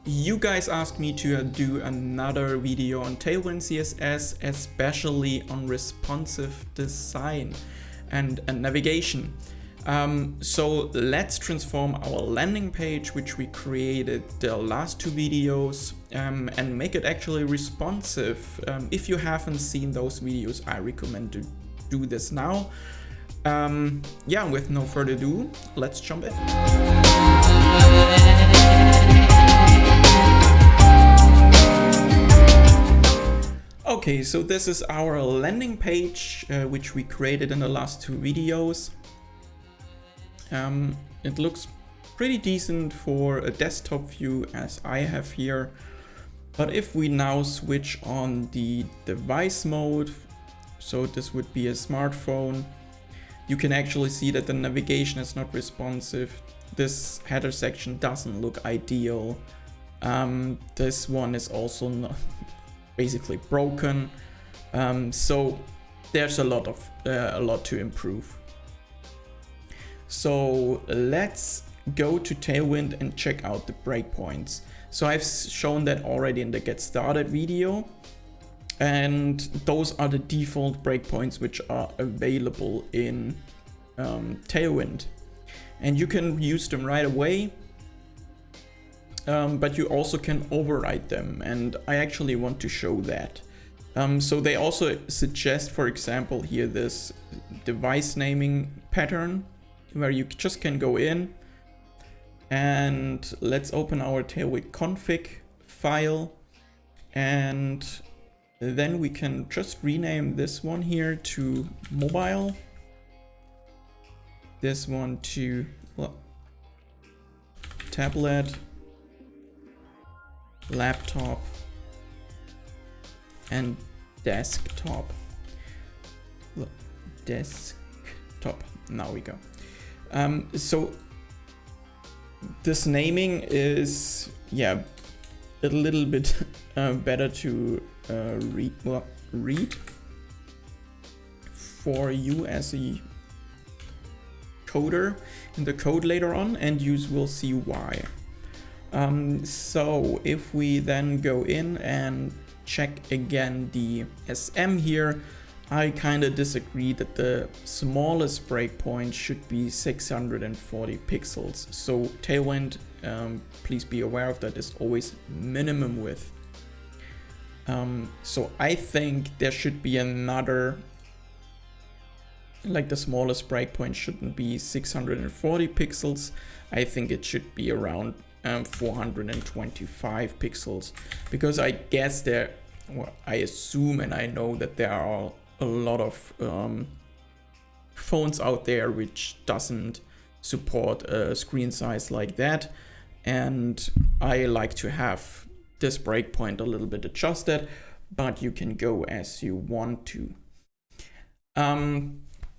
You guys asked me to do another video on Tailwind CSS, especially on responsive design and navigation. So let's transform our landing page, which we created the last two videos, and make it actually responsive. If you haven't seen those videos, I recommend to do this now. Yeah, with no further ado, let's jump in. Okay, so this is our landing page, which we created in the last two videos. It looks pretty decent for a desktop view as I have here. But if we now switch on the device mode, so this would be a smartphone, you can actually see that the navigation is not responsive. This header section doesn't look ideal. This one is also not basically broken. So there's a lot to improve. So let's go to Tailwind and check out the breakpoints. So I've shown that already in the Get Started video. And those are the default breakpoints which are available in Tailwind. And you can use them right away. But you also can override them, and I actually want to show that. So they also suggest, for example, here this device naming pattern, where you just can go in and let's open our Tailwind config file, and then we can just rename this one here to mobile, this one to tablet, laptop, and desktop. Now we go. So this naming is, yeah, a little bit better to read for you as a coder in the code later on, and you will see why. So if we then go in and check again the SM here, I kind of disagree that the smallest breakpoint should be 640 pixels. So Tailwind, please be aware of that, is always minimum width. So I think there should be another, like the smallest breakpoint shouldn't be 640 pixels. I think it should be around 425 pixels, because I guess there, well, I assume and I know that there are a lot of phones out there which doesn't support a screen size like that, and I like to have this breakpoint a little bit adjusted, but you can go as you want to.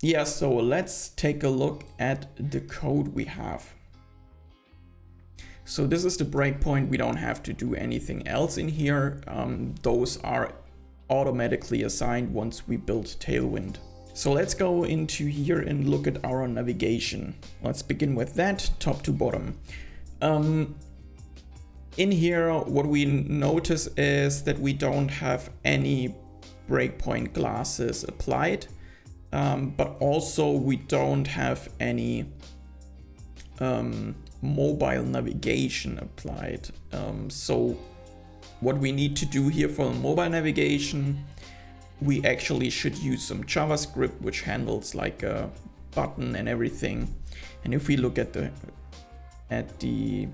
Yeah, so let's take a look at the code we have. So this is the breakpoint. We don't have to do anything else in here. Those are automatically assigned once we build Tailwind. So let's go into here and look at our navigation. Let's begin with that, top to bottom. In here, what we notice is that we don't have any breakpoint classes applied, but also we don't have any mobile navigation applied. So what we need to do here for mobile navigation, we actually should use some JavaScript which handles like a button and everything. And if we look at the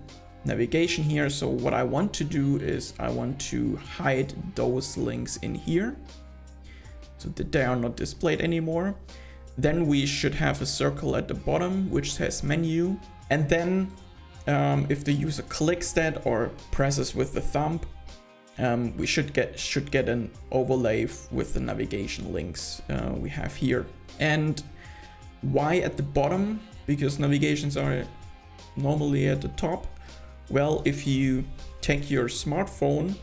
navigation here, so what I want to do is I want to hide those links in here so that they are not displayed anymore. Then we should have a circle at the bottom which says menu. And then if the user clicks that or presses with the thumb, we should get an overlay with the navigation links we have here. And why at the bottom? Because navigations are normally at the top. Well, if you take your smartphone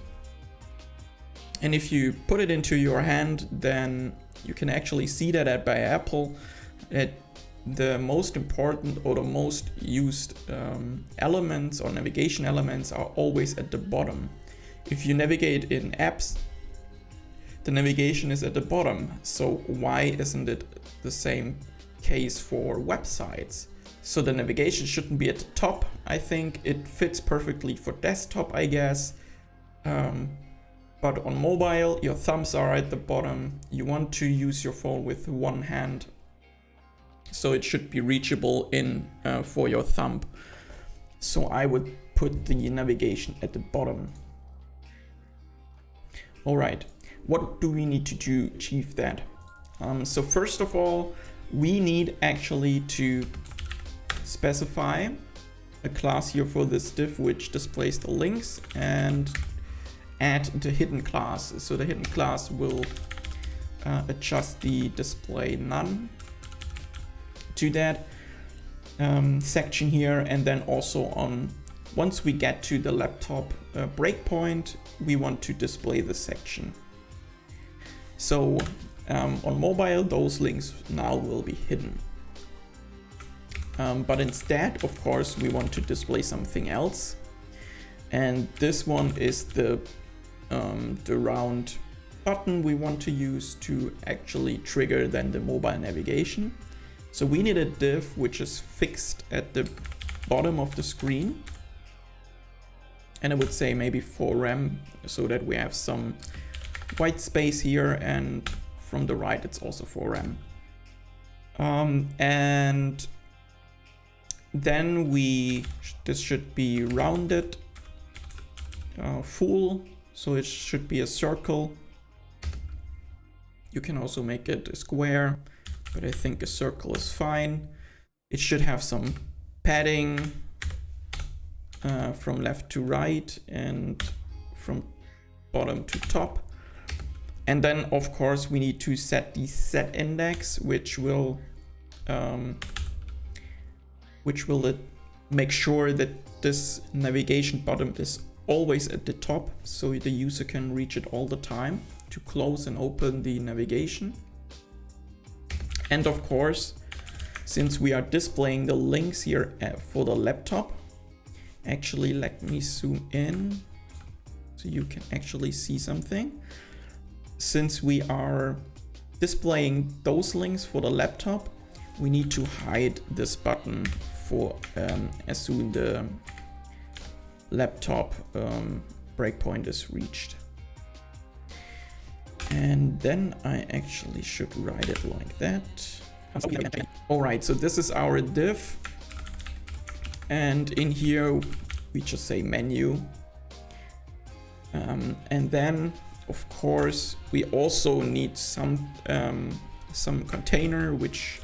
and if you put it into your hand, then you can actually see that by Apple. the most important or the most used elements or navigation elements are always at the bottom. If you navigate in apps, the navigation is at the bottom. So why isn't it the same case for websites? So the navigation shouldn't be at the top. I think it fits perfectly for desktop, I guess. But on mobile, your thumbs are at the bottom. You want to use your phone with one hand, so it should be reachable in for your thumb. So I would put the navigation at the bottom. All right, what do we need to do to achieve that? So first of all, we need actually to specify a class here for this div which displays the links, and add the hidden class. So the hidden class will adjust the display none to that section here, and then also once we get to the laptop breakpoint, we want to display the section. So on mobile, those links now will be hidden. But instead, of course, we want to display something else. And this one is the round button we want to use to actually trigger then the mobile navigation. So we need a div which is fixed at the bottom of the screen. And I would say maybe for rem, so that we have some white space here, and from the right it's also for rem. And then this should be rounded full, so it should be a circle. You can also make it a square, but I think a circle is fine. It should have some padding from left to right and from bottom to top. And then of course we need to set the set index, which will make sure that this navigation button is always at the top, so the user can reach it all the time to close and open the navigation. And of course, since we are displaying the links here for the laptop, actually let me zoom in so you can actually see something. Since we are displaying those links for the laptop, we need to hide this button for as soon the laptop breakpoint is reached. And then I actually should write it like that. Alright, so this is our div. And in here we just say menu. And then of course we also need some container which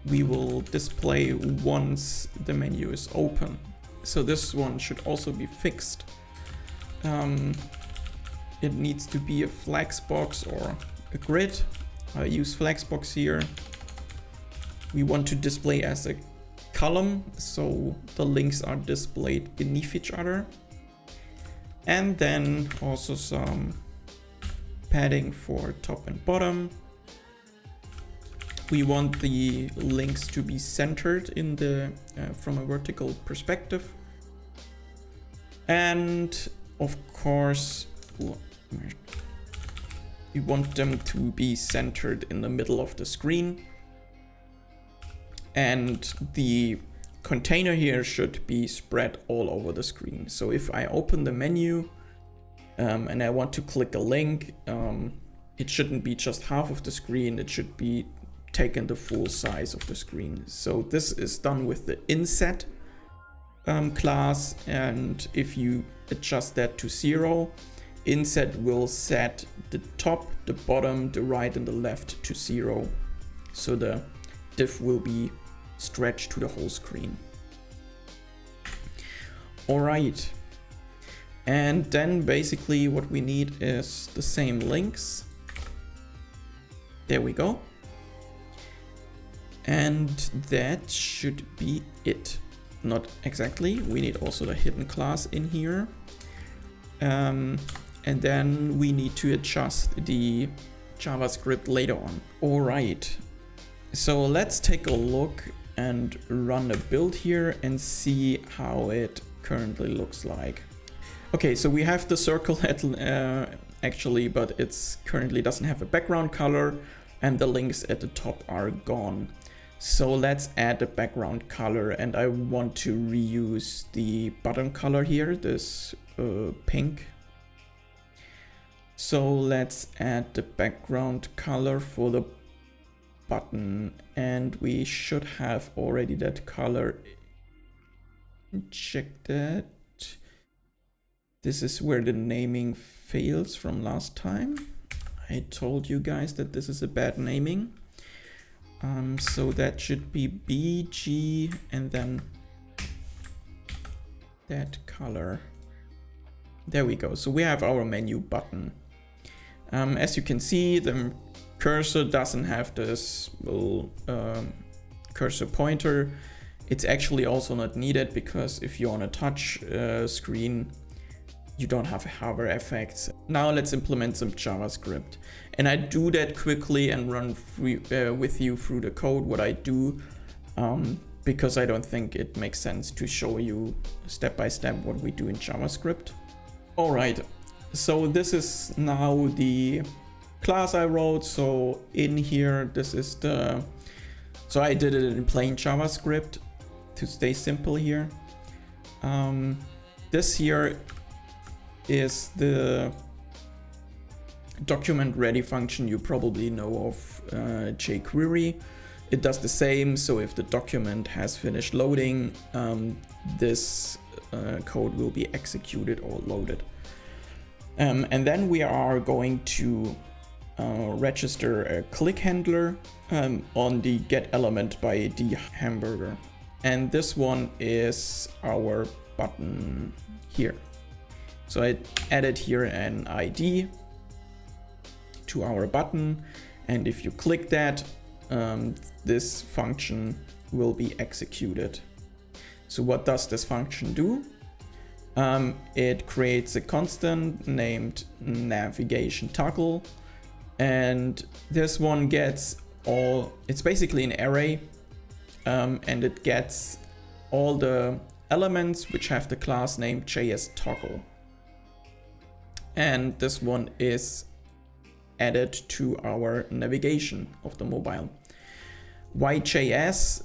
we will display once the menu is open. So this one should also be fixed. It needs to be a flexbox or a grid. I use flexbox here. We want to display as a column, so the links are displayed beneath each other. And then also some padding for top and bottom. We want the links to be centered in the from a vertical perspective. And of course, we want them to be centered in the middle of the screen. And the container here should be spread all over the screen. So if I open the menu and I want to click a link, it shouldn't be just half of the screen, it should be taken the full size of the screen. So this is done with the inset class, and if you adjust that to 0, inset will set the top, the bottom, the right and the left to 0. So the div will be stretched to the whole screen. All right. And then basically what we need is the same links. There we go. And that should be it. Not exactly. We need also the hidden class in here. And then we need to adjust the JavaScript later on. All right. So let's take a look and run a build here and see how it currently looks like. Okay, so we have the circle actually, but it's currently doesn't have a background color and the links at the top are gone. So let's add a background color, and I want to reuse the bottom color here, this pink. So let's add the background color for the button, and we should have already that color. Check that. This is where the naming fails from last time. I told you guys that this is a bad naming. So that should be BG and then that color. There we go. So we have our menu button. As you can see, the cursor doesn't have this little cursor pointer. It's actually also not needed because if you're on a touch screen, you don't have hover effects. Now let's implement some JavaScript. And I do that quickly and run with you through the code, what I do, because I don't think it makes sense to show you step by step what we do in JavaScript. All right, so this is now the class I wrote. So in here, this is the, so I did it in plain JavaScript to stay simple here. This here is the document ready function you probably know of, jQuery. It does the same, so if the document has finished loading, this code will be executed or loaded. And then we are going to register a click handler on the get element by the hamburger. And this one is our button here. So I added here an ID to our button, and if you click that, this function will be executed. So what does this function do? It creates a constant named navigation toggle, and this one gets all, it's basically an array, and it gets all the elements which have the class name JS toggle. And this one is added to our navigation of the mobile. Why JS?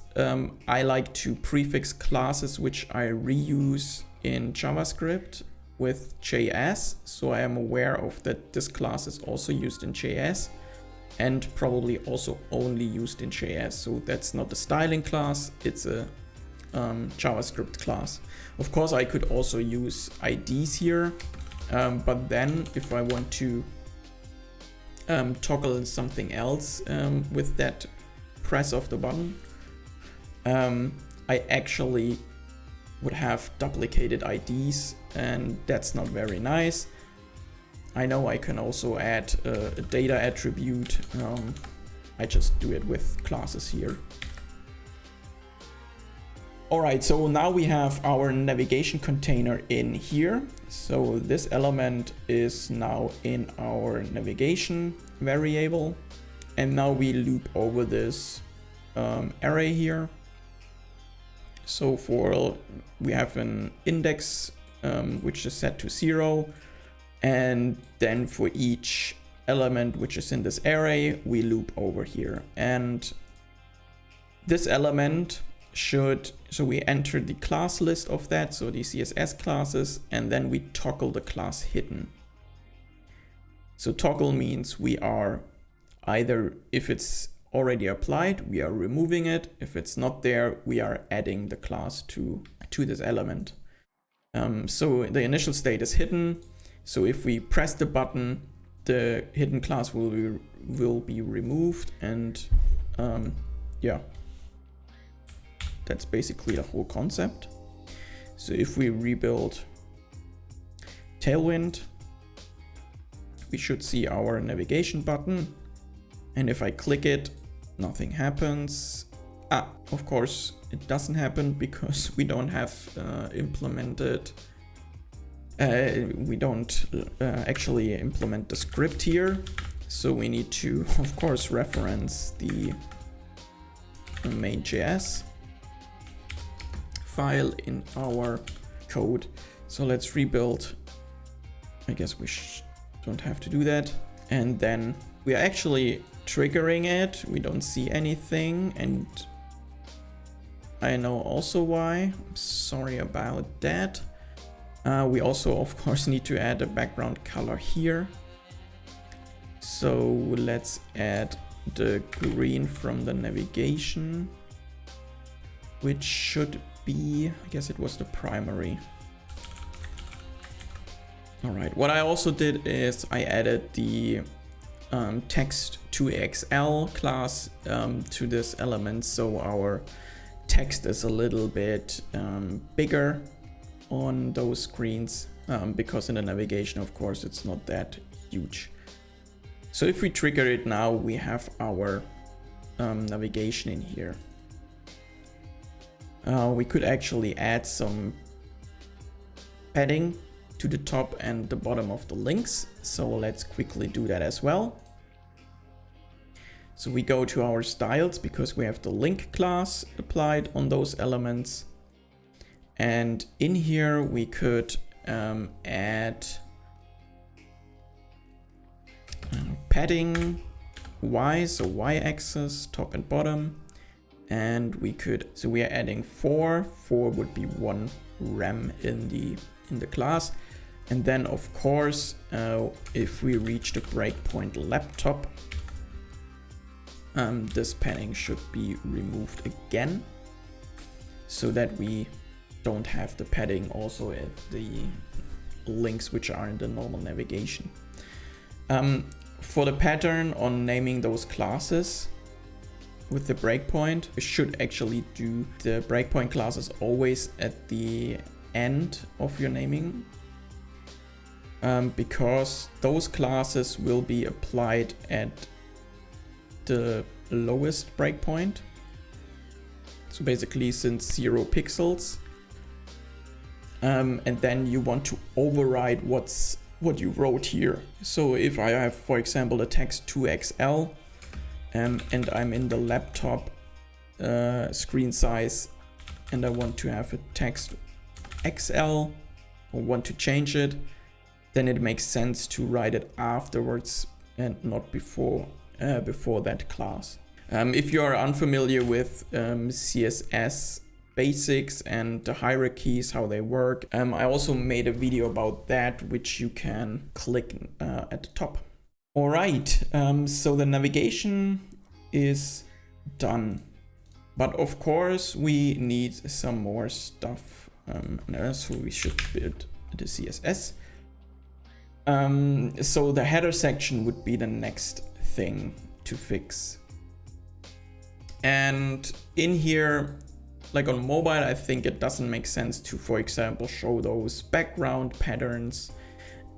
I like to prefix classes which I reuse in JavaScript with JS, so I am aware of that this class is also used in JS and probably also only used in JS. So that's not a styling class, it's a JavaScript class. Of course, I could also use IDs here, but then if I want to toggle something else with that press of the button, I actually would have duplicated IDs, and that's not very nice. I know I can also add a data attribute. I just do it with classes here. Alright, so now we have our navigation container in here. So this element is now in our navigation variable. And now we loop over this array here. So we have an index which is set to 0. And then for each element which is in this array, we loop over here. And this element should, so we enter the class list of that, so the CSS classes, and then we toggle the class hidden. So toggle means we are either, if it's already applied, we are removing it. If it's not there, we are adding the class to this element. So the initial state is hidden. So if we press the button, the hidden class will be removed, and yeah. That's basically the whole concept. So if we rebuild Tailwind, we should see our navigation button. And if I click it, nothing happens. Of course, it doesn't happen because we don't have implemented. We don't actually implement the script here. So we need to, of course, reference the main.js file in our code. So let's rebuild. I guess we don't have to do that. And then we are actually triggering it. We don't see anything. And I know also why. I'm sorry about that. We also, of course, need to add a background color here. So let's add the green from the navigation, which should be, I guess it was the primary. All right, what I also did is I added the text to XL class to this element, so our text is a little bit bigger on those screens, because in the navigation, of course, it's not that huge. So if we trigger it now, we have our navigation in here. We could actually add some padding to the top and the bottom of the links. So let's quickly do that as well. So we go to our styles because we have the link class applied on those elements. And in here we could add padding Y, so Y-axis, top and bottom. And we could, so we are adding 4 would be 1 rem in the class. And then of course, if we reach the breakpoint laptop, this padding should be removed again, so that we don't have the padding also at the links which are in the normal navigation. For the pattern on naming those classes with the breakpoint, we should actually do the breakpoint classes always at the end of your naming, because those classes will be applied at the lowest breakpoint. So basically since 0 pixels, and then you want to override what you wrote here. So if I have, for example, the text 2XL and I'm in the laptop screen size and I want to have a text XL or want to change it, then it makes sense to write it afterwards and not before that class. If you are unfamiliar with CSS basics and the hierarchies, how they work, I also made a video about that, which you can click at the top. All right, so the navigation is done, but of course we need some more stuff. So we should build the CSS. So the header section would be the next thing to fix. And in here, like on mobile, I think it doesn't make sense to, for example, show those background patterns,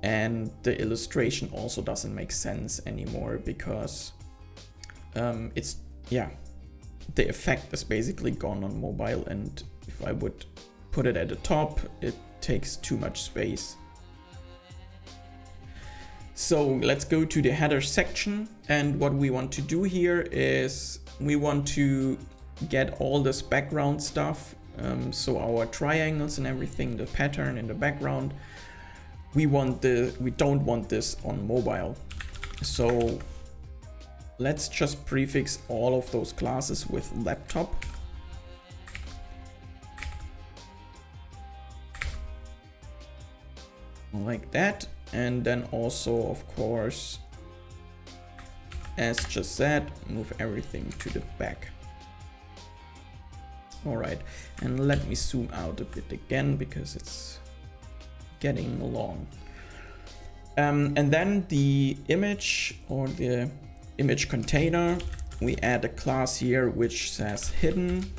and the illustration also doesn't make sense anymore because it's, yeah, the effect is basically gone on mobile, and if I would put it at the top, it takes too much space. So let's go to the header section, and what we want to do here is we want to get all this background stuff, so our triangles and everything, the pattern in the background, we don't want this on mobile. So let's just prefix all of those classes with laptop. Like that. And then also, of course, as just said, move everything to the back. All right, and let me zoom out a bit again because it's getting long. And then the image, or the image container, we add a class here which says hidden,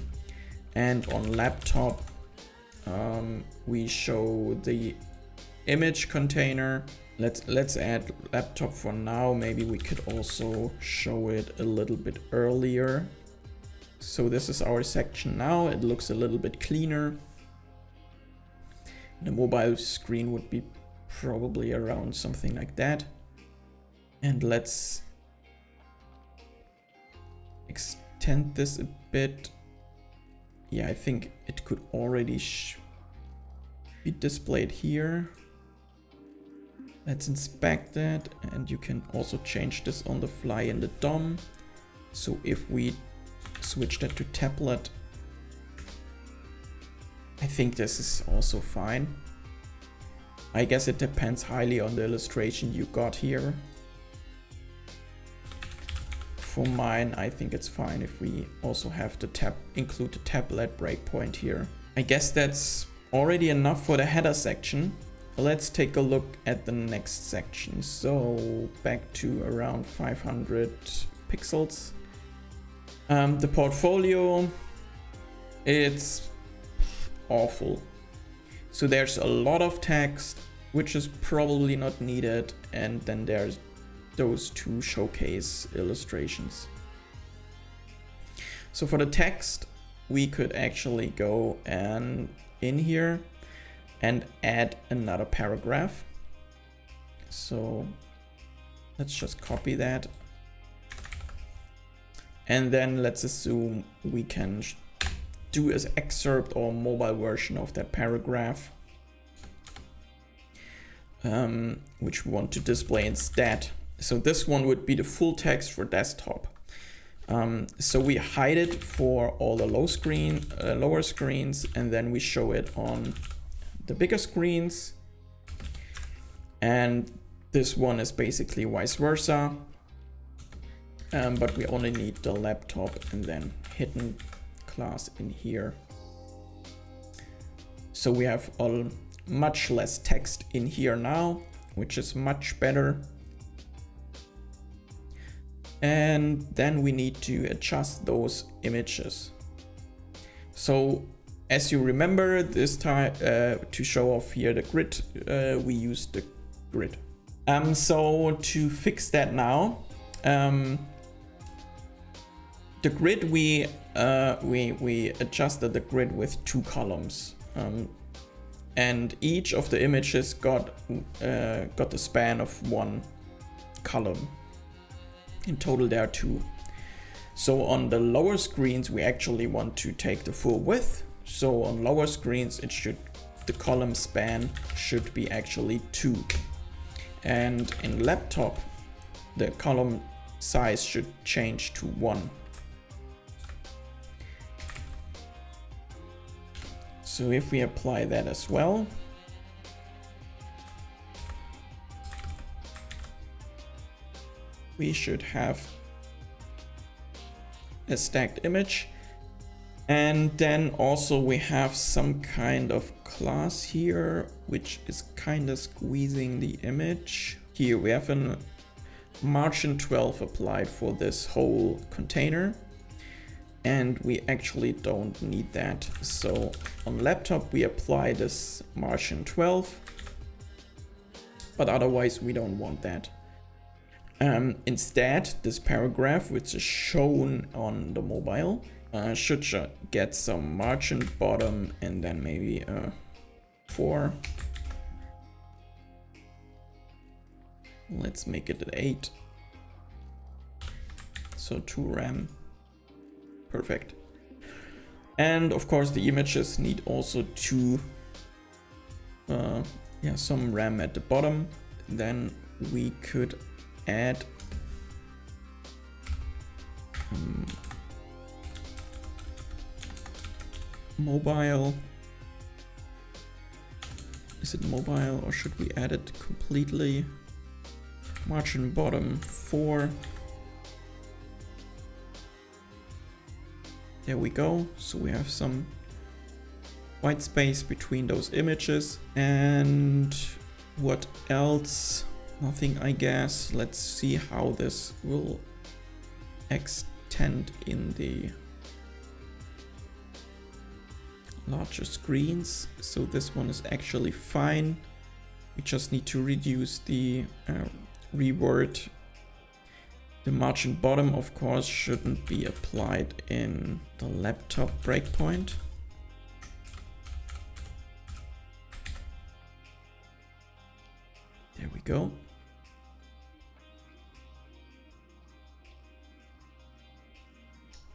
and on laptop we show the image container. Let's add laptop for now. Maybe we could also show it a little bit earlier. So this is our section now. It looks a little bit cleaner. The mobile screen would be probably around something like that. And let's extend this a bit. Yeah, I think it could already be displayed here. Let's inspect that, and you can also change this on the fly in the DOM. So if we switch that to tablet, I think this is also fine. I guess it depends highly on the illustration you got here. For mine, I think it's fine if we also have the include the tablet breakpoint here. I guess that's already enough for the header section. Let's take a look at the next section. So back to around 500 pixels. The portfolio, it's awful. So there's a lot of text, which is probably not needed. And then there's those two showcase illustrations. So for the text, we could actually go and in here and add another paragraph. So let's just copy that. And then let's assume we can do as excerpt or mobile version of that paragraph, which we want to display instead. So this one would be the full text for desktop. So we hide it for all the lower screens, and then we show it on the bigger screens. And this one is basically vice versa. But we only need the laptop and then hidden class in here. So we have much less text in here now, which is much better. And then we need to adjust those images. So as you remember, this time to show off here the grid, we used the grid. So to fix that now, the grid we adjusted the grid with 2 columns, and each of the images got the span of 1 column. In total there are 2. So on the lower screens we actually want to take the full width. So on lower screens the column span should be actually 2, and in laptop the column size should change to 1. So if we apply that as well, we should have a stacked image. And then also we have some kind of class here, which is kind of squeezing the image. Here we have a margin 12 applied for this whole container. And we actually don't need that. So on laptop we apply this margin 12, but otherwise we don't want that. Instead, this paragraph, which is shown on the mobile, should get some margin bottom and then maybe 4. Let's make it an 8. So 2 RAM. Perfect. And of course the images need also some RAM at the bottom. Then we could add mobile. Is it mobile or should we add it completely? Margin bottom 4. There we go. So we have some white space between those images. And what else? Nothing, I guess. Let's see how this will extend in the larger screens. So this one is actually fine. We just need to reduce the reword. The margin bottom, of course, shouldn't be applied in the laptop breakpoint. There we go.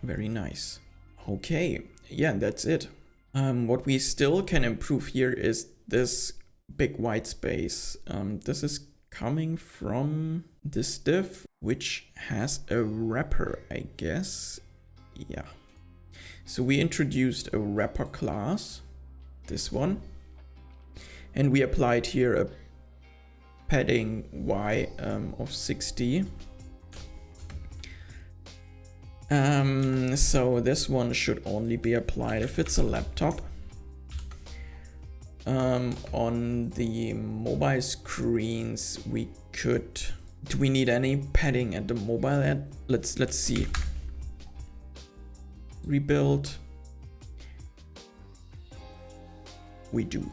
Very nice. Okay, yeah, that's it. What we still can improve here is this big white space. This is coming from this div, which has a wrapper, I guess. Yeah. So we introduced a wrapper class, this one, and we applied here a padding Y of 60. So this one should only be applied if it's a laptop. On the mobile screens, we could. Do we need any padding at the mobile end? Let's see. Rebuild. We do.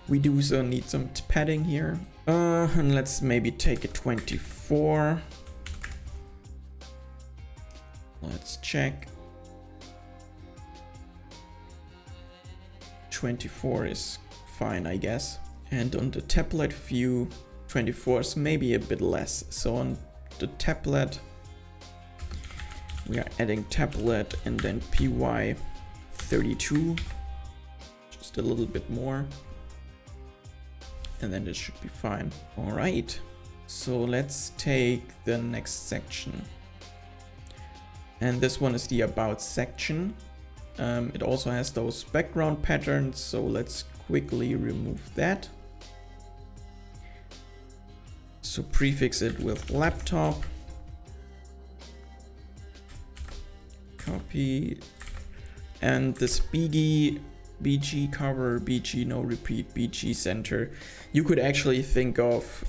We do so need some padding here. And let's maybe take a 24. Let's check. 24 is fine, I guess. And on the tablet view, 24 is maybe a bit less. So on the tablet, we are adding tablet and then py 32, just a little bit more. And then this should be fine. All right, so let's take the next section. And this one is the about section. It also has those background patterns, so let's quickly remove that. So prefix it with laptop. Copy. And this BG cover, BG no repeat, BG center. You could actually think of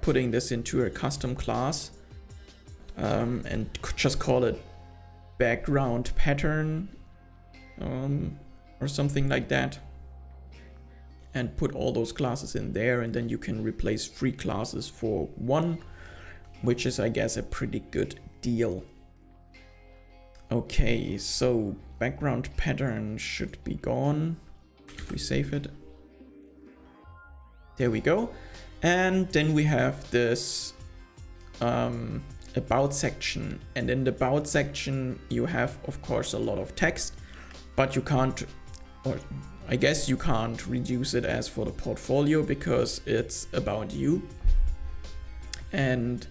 putting this into a custom class. And just call it background pattern or something like that, and put all those classes in there, and then you can replace 3 classes for 1, which is, I guess, a pretty good deal. Okay, so background pattern should be gone if we save it. There we go. And then we have this about section, and in the about section you have, of course, a lot of text, but you can't, or I guess you can't reduce it as for the portfolio because it's about you, and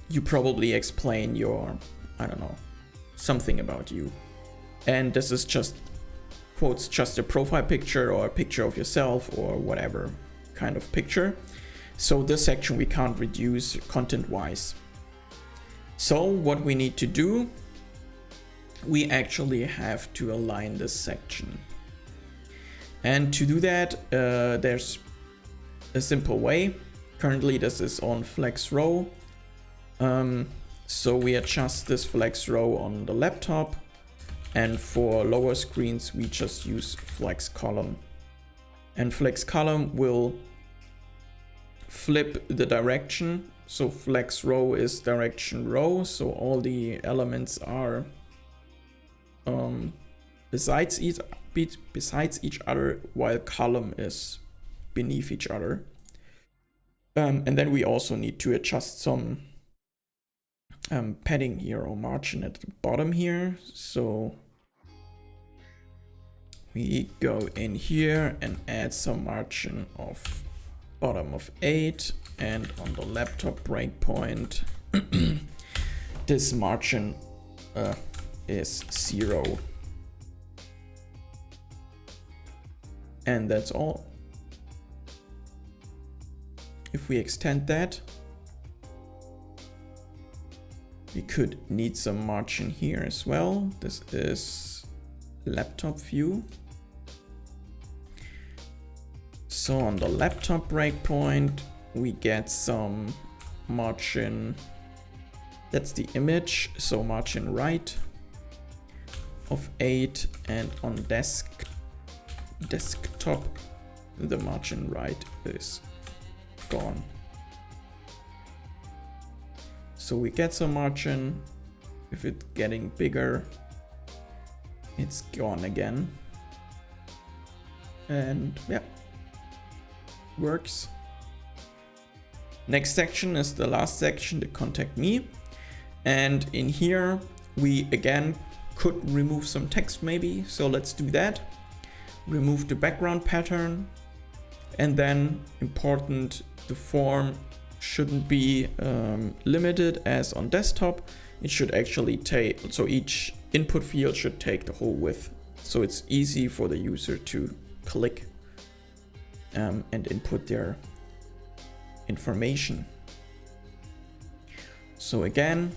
you probably explain your, I don't know, something about you, and this is just quotes just a profile picture or a picture of yourself or whatever kind of picture. So this section we can't reduce content-wise. So what we need to do, we actually have to align this section. And to do that, there's a simple way. Currently this is on flex row. So we adjust this flex row on the laptop. And for lower screens, we just use flex column. And flex column will flip the direction. So flex row is direction row. So all the elements are besides each other, while column is beneath each other. And then we also need to adjust some padding here or margin at the bottom here. So we go in here and add some margin of bottom of 8, and on the laptop breakpoint this margin is 0, and that's all. If we extend that, we could need some margin here as well. This is laptop view. So on the laptop breakpoint, we get some margin. That's the image, so margin right of 8, and on desktop, the margin right is gone. So we get some margin. If it's getting bigger, it's gone again. And yeah, works. Next section is the last section, the contact me. And in here, we again could remove some text maybe. So let's do that. Remove the background pattern. And then important, the form shouldn't be limited as on desktop. It should actually take, so each input field should take the whole width. So it's easy for the user to click and input their information. So again,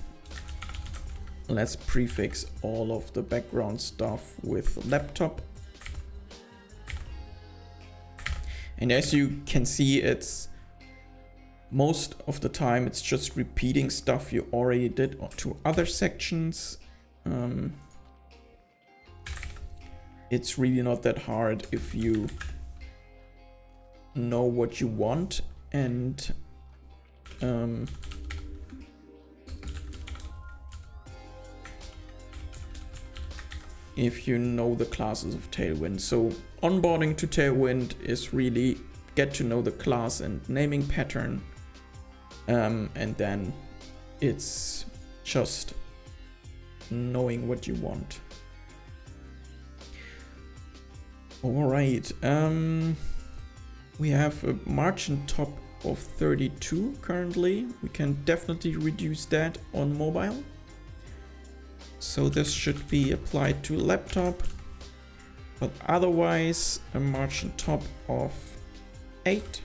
let's prefix all of the background stuff with laptop. And as you can see, it's most of the time it's just repeating stuff you already did to other sections. It's really not that hard if you know what you want and if you know the classes of Tailwind. So onboarding to Tailwind is really get to know the class and naming pattern, and then it's just knowing what you want. All right, we have a margin top of 32 currently. We can definitely reduce that on mobile. So this should be applied to laptop, but otherwise a margin top of 8.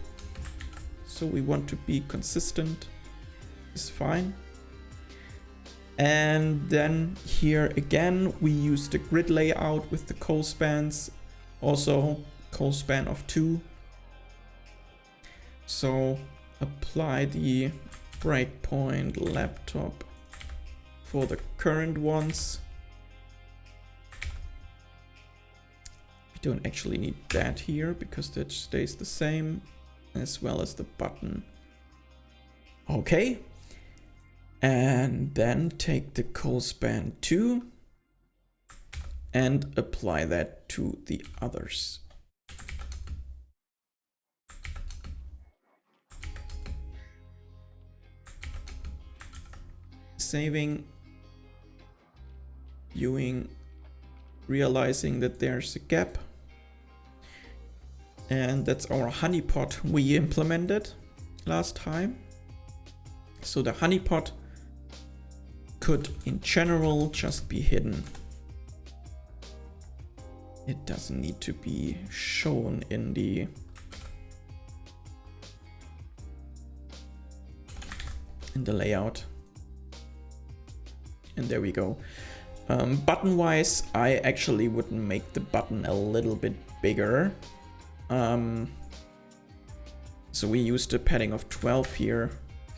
So we want to be consistent, is fine. And then here again, we use the grid layout with the co-spans, also co-span of 2. So apply the breakpoint laptop for the current ones. We don't actually need that here because that stays the same, as well as the button. Okay. And then take the co-span 2 and apply that to the others. Saving, viewing, realizing that there's a gap. And that's our honeypot we implemented last time. So the honeypot could in general just be hidden. It doesn't need to be shown in the layout. And there we go. Button wise, I actually wouldn't make the button a little bit bigger. So we used a padding of 12 here.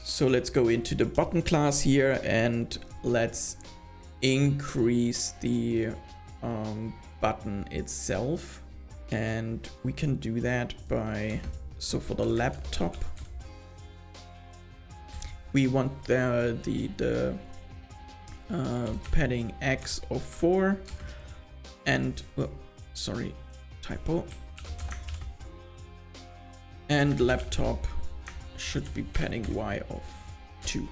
So let's go into the button class here and let's increase the button itself. And we can do that by, so for the laptop, we want the padding X of 4 and, oh, sorry, typo. And laptop should be padding Y of 2.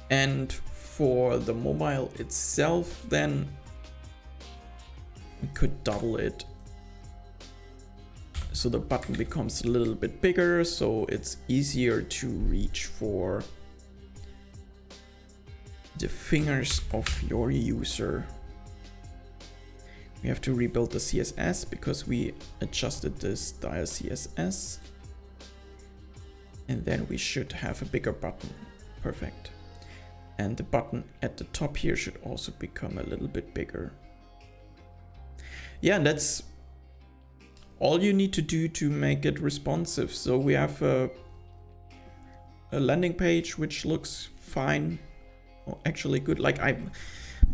And for the mobile itself, then we could double it. So the button becomes a little bit bigger, so it's easier to reach for the fingers of your user. We have to rebuild the CSS because we adjusted the style CSS. And then we should have a bigger button. Perfect. And the button at the top here should also become a little bit bigger. Yeah, that's all you need to do to make it responsive. So we have a landing page which looks fine. Oh, actually good. Like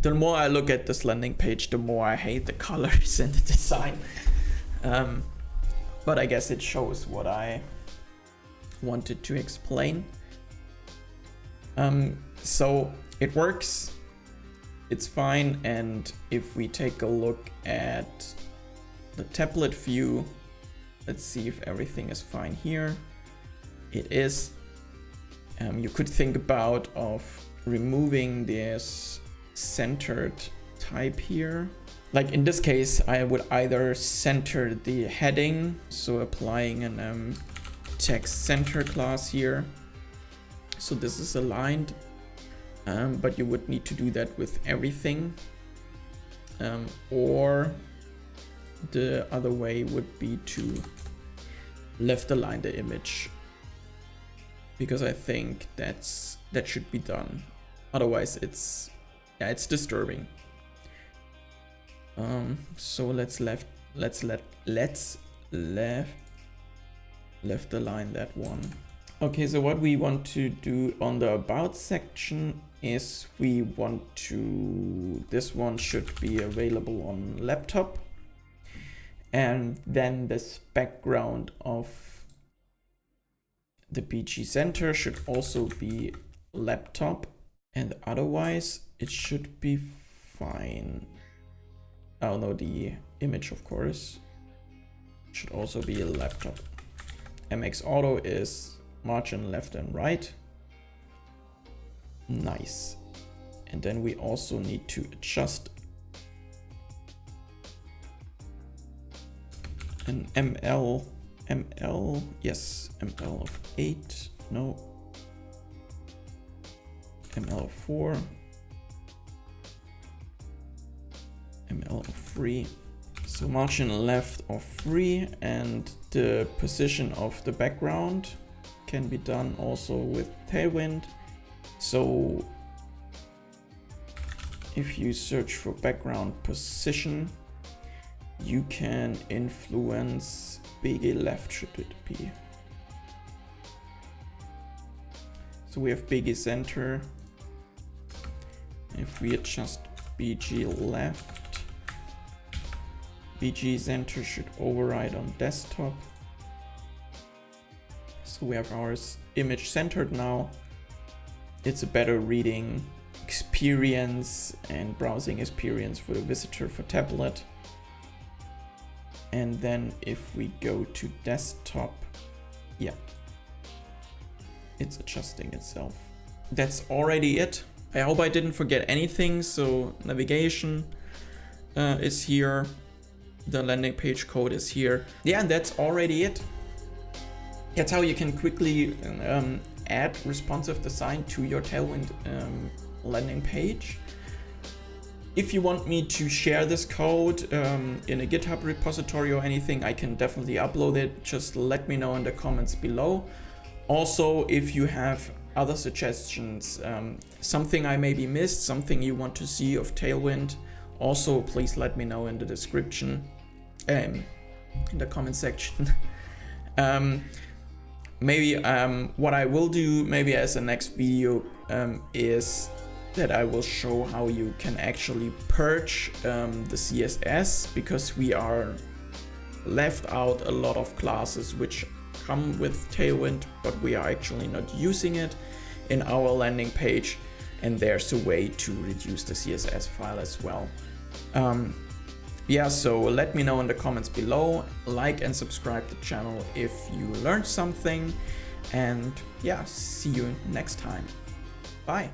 the more I look at this landing page, the more I hate the colors and the design. But I guess it shows what I wanted to explain. So it works, it's fine. And if we take a look at the template view, let's see if everything is fine here. It is. You could think about of removing this centered type here. Like in this case, I would either center the heading, so applying an text center class here. So this is aligned, but you would need to do that with everything. Or the other way would be to left align the image, because I think that should be done. Otherwise it's disturbing. So let's left align that one. Okay, so what we want to do on the about section is we want to, this one should be available on laptop, and then this background of the BG center should also be laptop, and otherwise it should be fine. Oh no, the image of course should also be a laptop. MX Auto is margin left and right. Nice. And then we also need to adjust an ML, yes, ML of 8, no, ML of 4, ML of 3. So margin left of 3, and the position of the background can be done also with Tailwind. So if you search for background position, you can influence BG left, should it be. So we have BG center. If we adjust BG left, BG center should override on desktop. So we have our image centered now. It's a better reading experience and browsing experience for the visitor for tablet. And then if we go to desktop, yeah, it's adjusting itself. That's already it. I hope I didn't forget anything. So navigation is here. The landing page code is here. Yeah, and that's already it. That's how you can quickly add responsive design to your Tailwind landing page. If you want me to share this code in a GitHub repository or anything, I can definitely upload it. Just let me know in the comments below. Also, if you have other suggestions, something I maybe missed, something you want to see of Tailwind, also please let me know in the description, in the comment section. Maybe what I will do maybe as a next video is that I will show how you can actually purge the CSS, because we are left out a lot of classes which come with Tailwind, but we are actually not using it in our landing page, and there's a way to reduce the CSS file as well. Yeah, so let me know in the comments below, like and subscribe to the channel if you learned something, and yeah, see you next time. Bye.